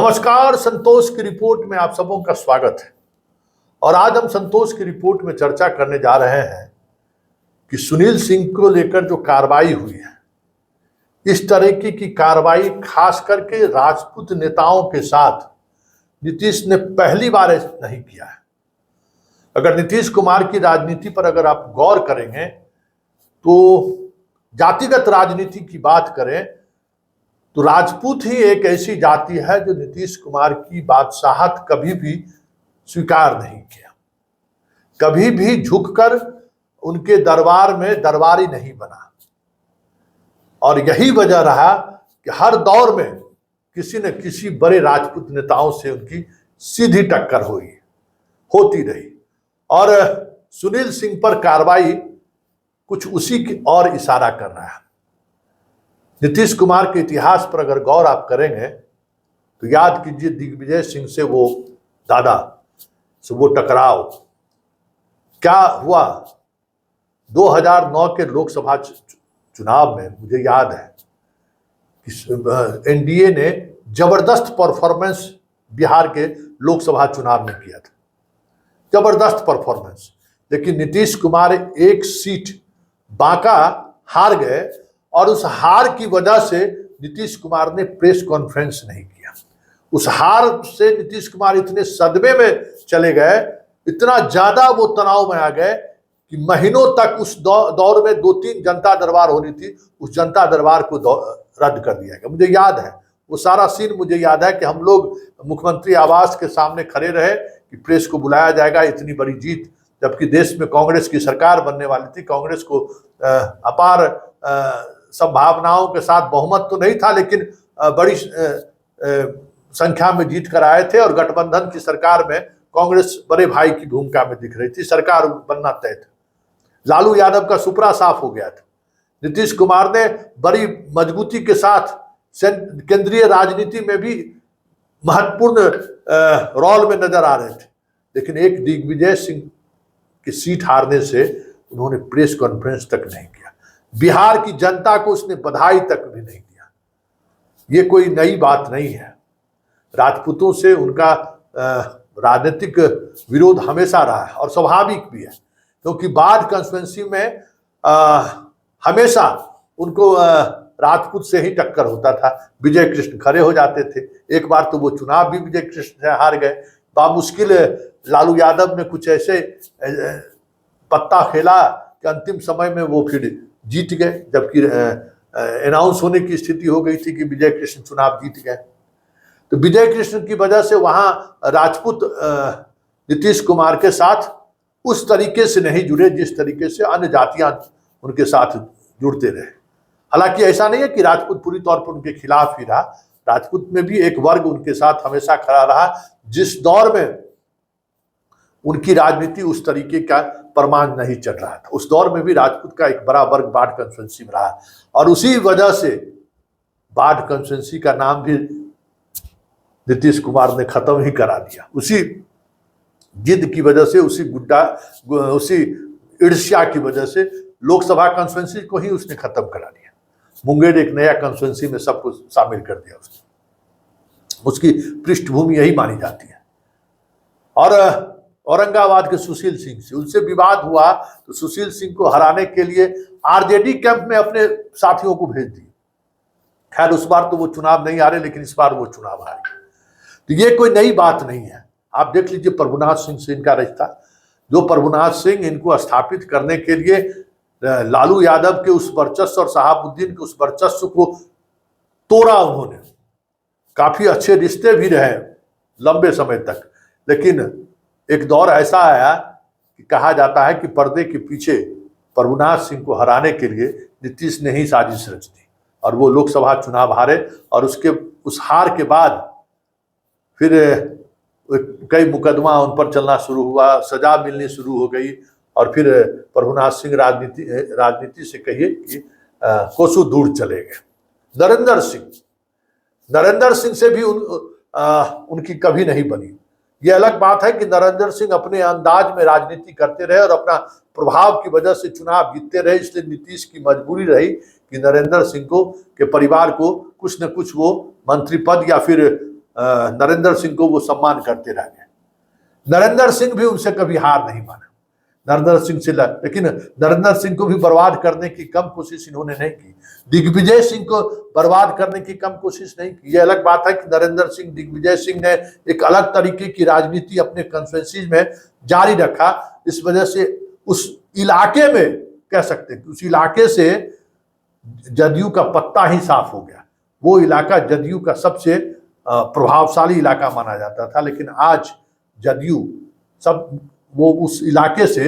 नमस्कार, संतोष की रिपोर्ट में आप सबों का स्वागत है। और आज हम संतोष की रिपोर्ट में चर्चा करने जा रहे हैं कि सुनील सिंह को लेकर जो कार्रवाई हुई है, इस तरह की कार्रवाई खास करके राजपूत नेताओं के साथ नीतीश ने पहली बार नहीं किया है। अगर नीतीश कुमार की राजनीति पर अगर आप गौर करेंगे तो जातिगत राजनीति की बात करें तो राजपूत ही एक ऐसी जाति है जो नीतीश कुमार की बादशाहत कभी भी स्वीकार नहीं किया, कभी भी झुककर उनके दरबार में दरबारी नहीं बना। और यही वजह रहा कि हर दौर में किसी न किसी बड़े राजपूत नेताओं से उनकी सीधी टक्कर होती रही। और सुनील सिंह पर कार्रवाई कुछ उसी की ओर इशारा कर रहा है। नीतीश कुमार के इतिहास पर अगर गौर आप करेंगे तो याद कीजिए दिग्विजय सिंह से वो दादा से वो टकराव क्या हुआ 2009 के लोकसभा चुनाव में। मुझे याद है कि एनडीए ने जबरदस्त परफॉर्मेंस बिहार के लोकसभा चुनाव में किया था, जबरदस्त परफॉर्मेंस। लेकिन नीतीश कुमार एक सीट बांका हार गए और उस हार की वजह से नीतीश कुमार ने प्रेस कॉन्फ्रेंस नहीं किया। उस हार से नीतीश कुमार इतने सदमे में चले गए, इतना ज्यादा वो तनाव में आ गए कि महीनों तक उस दौर में 2-3 जनता दरबार होनी थी, उस जनता दरबार को रद्द कर दिया गया। मुझे याद है वो सारा सीन, मुझे याद है कि हम लोग मुख्यमंत्री आवास के सामने खड़े रहे कि प्रेस को बुलाया जाएगा, इतनी बड़ी जीत, जबकि देश में कांग्रेस की सरकार बनने वाली थी। कांग्रेस को अपार संभावनाओं के साथ बहुमत तो नहीं था, लेकिन बड़ी संख्या में जीत कर आए थे और गठबंधन की सरकार में कांग्रेस बड़े भाई की भूमिका में दिख रही थी, सरकार बनना तय था। लालू यादव का सुपड़ा साफ हो गया था। नीतीश कुमार ने बड़ी मजबूती के साथ केंद्रीय राजनीति में भी महत्वपूर्ण रोल में नजर आ रहे थे। लेकिन एक दिग्विजय सिंह की सीट हारने से उन्होंने प्रेस कॉन्फ्रेंस तक नहीं किया, बिहार की जनता को उसने बधाई तक भी नहीं दिया। ये कोई नई बात नहीं है। राजपूतों से उनका राजनीतिक विरोध हमेशा रहा है और स्वाभाविक भी है, क्योंकि बाढ़ कंस्टिट्यूएंसी में हमेशा उनको राजपूत से ही टक्कर होता था। विजय कृष्ण खड़े हो जाते थे। एक बार तो वो चुनाव भी विजय कृष्ण से हार गए। बामुश्किल लालू यादव ने कुछ ऐसे पत्ता खेला कि अंतिम समय में वो फिर जीत गए, जबकि अनाउंस होने की स्थिति हो गई थी कि विजय कृष्ण चुनाव जीत गए। तो विजय कृष्ण की वजह से वहां राजपूत नीतीश कुमार के साथ उस तरीके से नहीं जुड़े जिस तरीके से अन्य जातियां उनके साथ जुड़ते रहे। हालांकि ऐसा नहीं है कि राजपूत पूरी तौर पर उनके खिलाफ ही रहा। राजपूत में भी एक वर्ग उनके साथ हमेशा खड़ा रहा। जिस दौर में उनकी राजनीति उस तरीके का प्रमाण नहीं चल रहा था, उस दौर में भी राजपूत का एक बड़ा वर्ग बाढ़ कंस्टिट्यूएंसी में रहा। और उसी वजह से बाढ़ कंस्टिट्यूएंसी का नाम भी नीतीश कुमार ने खत्म ही करा दिया। उसी जिद की वजह से, उसी ईर्ष्या की वजह से लोकसभा कंस्टिट्यूएंसी को ही उसने खत्म करा दिया। मुंगेर एक नया कंस्टिट्यूएंसी में सब कुछ शामिल कर दिया उसने। उसकी पृष्ठभूमि यही मानी जाती है। और औरंगाबाद के सुशील सिंह से उनसे विवाद हुआ तो सुशील सिंह को हराने के लिए आरजेडी कैंप में अपने साथियों को भेज दिए। खैर उस बार तो वो चुनाव नहीं हारे, लेकिन इस बार वो चुनाव हारे। तो ये कोई नई बात नहीं है। आप देख लीजिए प्रभुनाथ सिंह से इनका रिश्ता, जो प्रभुनाथ सिंह इनको स्थापित करने के लिए लालू यादव के उस वर्चस्व और शहाबुद्दीन के उस वर्चस्व को तोड़ा उन्होंने। काफी अच्छे रिश्ते भी रहे लंबे समय तक, लेकिन एक दौर ऐसा आया कि कहा जाता है कि पर्दे के पीछे प्रभुनाथ सिंह को हराने के लिए नीतीश ने ही साजिश रच दी और वो लोकसभा चुनाव हारे। और उस हार के बाद फिर कई मुकदमा उन पर चलना शुरू हुआ, सजा मिलनी शुरू हो गई और फिर प्रभुनाथ सिंह राजनीति से कहिए कि कोसों दूर चले गए। नरेंद्र सिंह से भी उनकी कभी नहीं बनी। ये अलग बात है कि नरेंद्र सिंह अपने अंदाज में राजनीति करते रहे और अपना प्रभाव की वजह से चुनाव जीतते रहे। इसलिए नीतीश की मजबूरी रही कि नरेंद्र सिंह के परिवार को कुछ न कुछ वो मंत्री पद या फिर नरेंद्र सिंह को वो सम्मान करते रह गए। नरेंद्र सिंह भी उनसे कभी हार नहीं माना, नरेंद्र सिंह से लेकिन नरेंद्र सिंह को भी बर्बाद करने की कम कोशिश इन्होंने नहीं की। दिग्विजय सिंह को बर्बाद करने की कम कोशिश नहीं की। यह अलग बात है कि नरेंद्र सिंह, दिग्विजय सिंह ने एक अलग तरीके की राजनीति अपने कंस्टिट्यूएंसी में जारी रखा। इस वजह से उस इलाके में कह सकते हैं कि उस इलाके से जदयू का पत्ता ही साफ हो गया। वो इलाका जदयू का सबसे प्रभावशाली इलाका माना जाता था, लेकिन आज जदयू सब वो उस इलाके से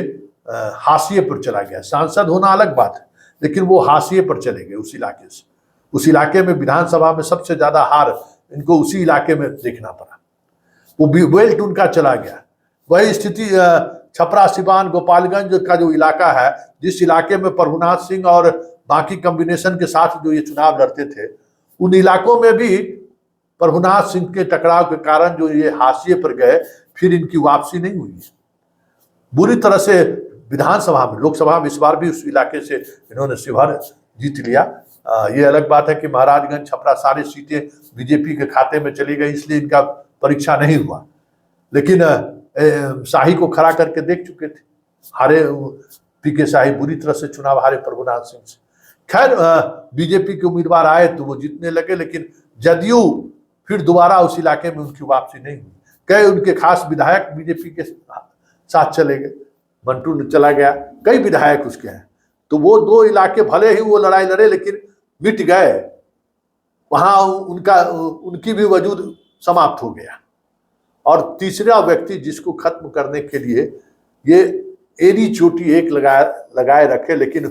हाशिए पर चला गया। सांसद होना अलग बात है, लेकिन वो हाशिए पर चले गए उस इलाके से। उस इलाके में विधानसभा में सबसे ज्यादा हार इनको उसी इलाके में देखना पड़ा। वो बेल्ट उनका चला गया। वही स्थिति छपरा, सिवान, गोपालगंज का जो इलाका है, जिस इलाके में प्रभुनाथ सिंह और बाकी कॉम्बिनेशन के साथ जो ये चुनाव लड़ते थे, उन इलाकों में भी प्रभुनाथ सिंह के टकराव के कारण जो ये हाशिए पर गए, फिर इनकी वापसी नहीं हुई। बुरी तरह से विधानसभा में, लोकसभा में इस बार भी उस इलाके से इन्होंने शिवहर जीत लिया। ये अलग बात है कि महाराजगंज, छपरा सारी सीटें बीजेपी के खाते में चली गई, इसलिए इनका परीक्षा नहीं हुआ। लेकिन शाही को खड़ा करके देख चुके थे, हारे पीके शाही बुरी तरह से चुनाव हारे प्रभुनाथ सिंह से। खैर बीजेपी के उम्मीदवार आए तो वो जीतने लगे, लेकिन जदयू फिर दोबारा उस इलाके में उनकी वापसी नहीं हुई। कई उनके खास विधायक बीजेपी के साथ चले गए, मंटू ने चला गया, कई विधायक उसके हैं। तो वो दो इलाके भले ही वो लड़ाई लड़े, लेकिन मिट गए, वहां उनकी भी वजूद समाप्त हो गया। और तीसरा व्यक्ति जिसको खत्म करने के लिए ये एड़ी चोटी एक लगाए रखे, लेकिन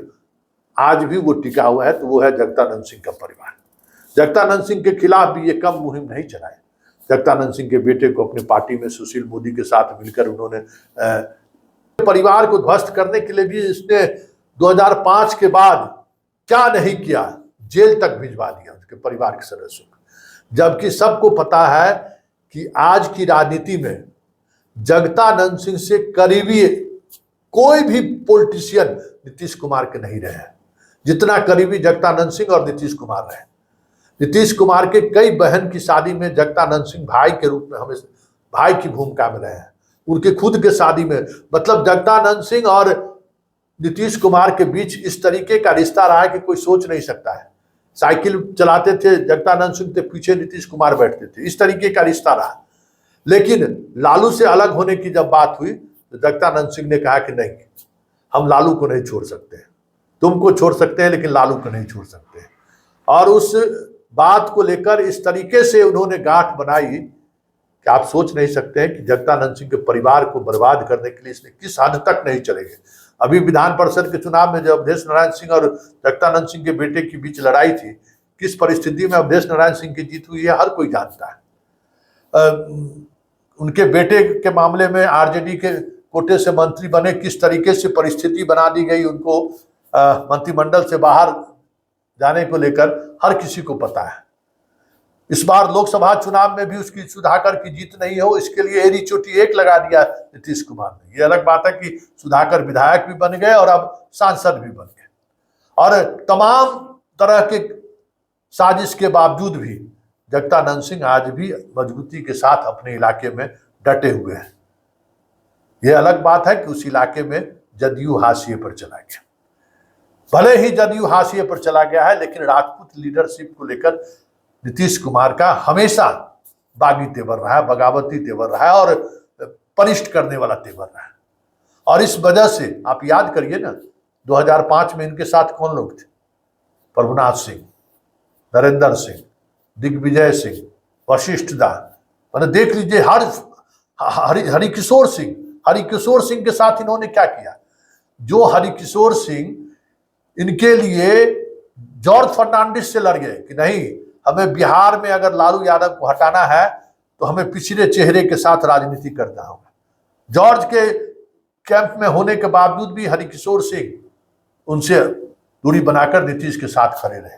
आज भी वो टिका हुआ है, तो वो है जगदानंद सिंह का परिवार। जगदानंद सिंह के खिलाफ भी ये कम मुहिम नहीं चलाए। जगदानंद सिंह के बेटे को अपनी पार्टी में सुशील मोदी के साथ मिलकर उन्होंने परिवार को ध्वस्त करने के लिए भी इसने 2005 के बाद क्या नहीं किया, जेल तक भिजवा दिया उसके परिवार के सदस्यों को। जबकि सबको पता है कि आज की राजनीति में जगदानंद सिंह से करीबी कोई भी पॉलिटिशियन नीतीश कुमार के नहीं रहे हैं, जितना करीबी जगदानंद सिंह और नीतीश कुमार रहे। नीतीश कुमार के कई बहन की शादी में जगदानंद सिंह भाई के रूप में हमेशा भाई की भूमिका में रहे हैं। उनके खुद के शादी में, मतलब जगदानंद सिंह और नीतीश कुमार के बीच इस तरीके का रिश्ता रहा है कि कोई सोच नहीं सकता है। साइकिल चलाते थे जगदानंद सिंह, के पीछे नीतीश कुमार बैठते थे, इस तरीके का रिश्ता रहा। लेकिन लालू से अलग होने की जब बात हुई तो जगदानंद सिंह ने कहा कि नहीं, हम लालू को नहीं छोड़ सकते, तुमको छोड़ सकते हैं लेकिन लालू को नहीं छोड़ सकते। और उस बात को लेकर इस तरीके से उन्होंने गांठ बनाई कि आप सोच नहीं सकते हैं कि जगदानंद सिंह के परिवार को बर्बाद करने के लिए इसने किस हद तक नहीं चलेंगे। अभी विधान परिषद के चुनाव में जब अवधेश नारायण सिंह और जगदानंद सिंह के बेटे के बीच लड़ाई थी, किस परिस्थिति में अवधेश नारायण सिंह की जीत हुई है हर कोई जानता है। उनके बेटे के मामले में आरजेडी के कोटे से मंत्री बने, किस तरीके से परिस्थिति बना दी गई उनको मंत्रिमंडल से बाहर जाने को लेकर हर किसी को पता है। इस बार लोकसभा चुनाव में भी उसकी सुधाकर की जीत नहीं हो, इसके लिए एड़ी चोटी एक लगा दिया नीतीश कुमार ने। ये अलग बात है कि सुधाकर विधायक भी बन गए और अब सांसद भी बन गए, और तमाम तरह के साजिश के बावजूद भी जगदानंद सिंह आज भी मजबूती के साथ अपने इलाके में डटे हुए हैं। यह अलग बात है कि उस इलाके में जदयू हाशिए पर चला गया। भले ही जदयू हाशिए पर चला गया है, लेकिन राजपूत लीडरशिप को लेकर नीतीश कुमार का हमेशा बागी तेवर रहा है, बगावती तेवर रहा है और पनिष्ठ करने वाला तेवर रहा है। और इस वजह से आप याद करिए ना, 2005 में इनके साथ कौन लोग थे? प्रभुनाथ सिंह, नरेंद्र सिंह, दिग्विजय सिंह, वशिष्ठ दास, मतलब देख लीजिए हरिकिशोर सिंह के साथ इन्होंने क्या किया। जो हरिकिशोर सिंह इनके लिए जॉर्ज फर्नांडिस से लड़ गए कि नहीं, हमें बिहार में अगर लालू यादव को हटाना है तो हमें पिछड़े चेहरे के साथ राजनीति करना होगा। जॉर्ज के कैंप में होने के बावजूद भी हरिकिशोर सिंह उनसे दूरी बनाकर नीतीश के साथ खड़े रहे।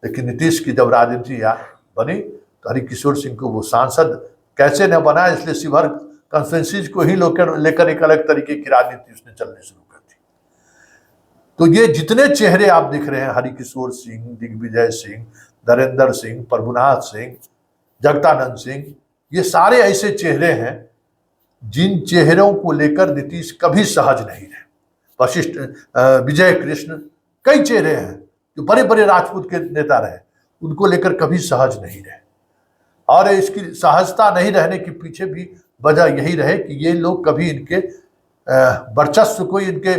लेकिन नीतीश की जब राजनीति बनी तो हरिकिशोर सिंह को वो सांसद कैसे न बना, इसलिए शिवहर कॉन्स्टिट्यूएंसीज को ही लेकर एक अलग तरीके की राजनीति उसने चलनी शुरू कर दी। तो ये जितने चेहरे आप दिख रहे हैं, हरिकिशोर सिंह, दिग्विजय सिंह, नरेंद्र सिंह, प्रभुनाथ सिंह, जगदानंद सिंह, ये सारे ऐसे चेहरे हैं जिन चेहरों को लेकर नीतीश कभी सहज नहीं रहे। वशिष्ठ, विजय कृष्ण, कई चेहरे हैं जो बड़े बड़े राजपूत के नेता रहे, उनको लेकर कभी सहज नहीं रहे। और इसकी सहजता नहीं रहने के पीछे भी वजह यही रहे कि ये लोग कभी इनके वर्चस्व को, इनके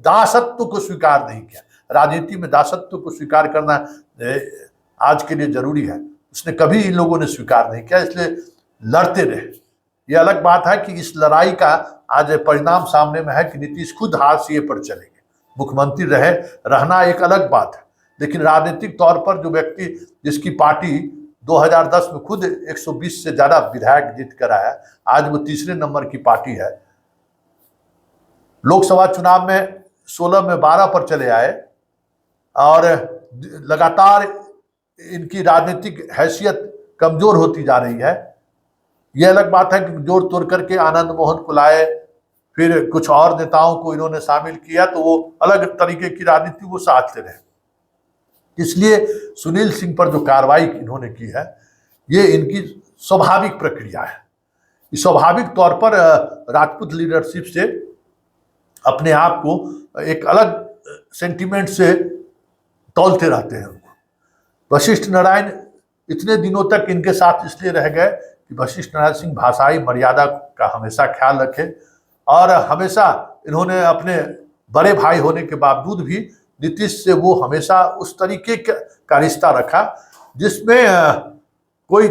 दासत्व को स्वीकार नहीं किया। राजनीति में दासत्व को स्वीकार करना आज के लिए जरूरी है, उसने कभी इन लोगों ने स्वीकार नहीं किया, इसलिए लड़ते रहे। ये अलग बात है कि इस लड़ाई का आज परिणाम सामने में है कि नीतीश खुद हाशिए पर चलेंगे। मुख्यमंत्री रहना एक अलग बात है, लेकिन राजनीतिक तौर पर जो व्यक्ति जिसकी पार्टी 2010 में खुद 120 से ज्यादा विधायक जीत कर आया, आज वो तीसरे नंबर की पार्टी है। लोकसभा चुनाव में 16 में 12 पर चले आए और लगातार इनकी राजनीतिक हैसियत कमजोर होती जा रही है। यह अलग बात है कि जोड़ तोड़ करके आनंद मोहन को लाए, फिर कुछ और नेताओं को इन्होंने शामिल किया, तो वो अलग तरीके की राजनीति वो साधते रहे। इसलिए सुनील सिंह पर जो कार्रवाई इन्होंने की है, ये इनकी स्वाभाविक प्रक्रिया है। इस स्वाभाविक तौर पर राजपूत लीडरशिप से अपने आप को एक अलग सेंटिमेंट से तौलते रहते हैं उनको। वशिष्ठ नारायण इतने दिनों तक इनके साथ इसलिए रह गए कि वशिष्ठ नारायण सिंह भाषाई मर्यादा का हमेशा ख्याल रखे, और हमेशा इन्होंने अपने बड़े भाई होने के बावजूद भी नीतीश से वो हमेशा उस तरीके का रिश्ता रखा जिसमें कोई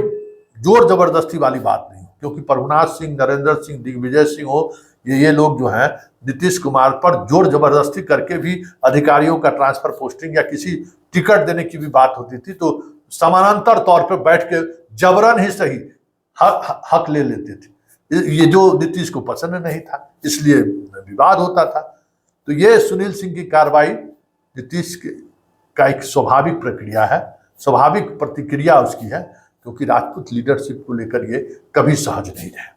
जोर जबरदस्ती वाली बात नहीं, क्योंकि प्रभुनाथ सिंह, नरेंद्र सिंह, दिग्विजय सिंह हो, ये लोग जो हैं नीतीश कुमार पर जोर जबरदस्ती करके भी अधिकारियों का ट्रांसफर पोस्टिंग या किसी टिकट देने की भी बात होती थी तो समानांतर तौर पर बैठ के जबरन ही सही हक ले लेते थे। ये जो नीतीश को पसंद नहीं था, इसलिए विवाद होता था। तो ये सुनील सिंह की कार्रवाई नीतीश का एक स्वाभाविक प्रक्रिया है, स्वाभाविक प्रतिक्रिया उसकी है, क्योंकि राजपूत लीडरशिप को लेकर ये कभी सहज नहीं रहे।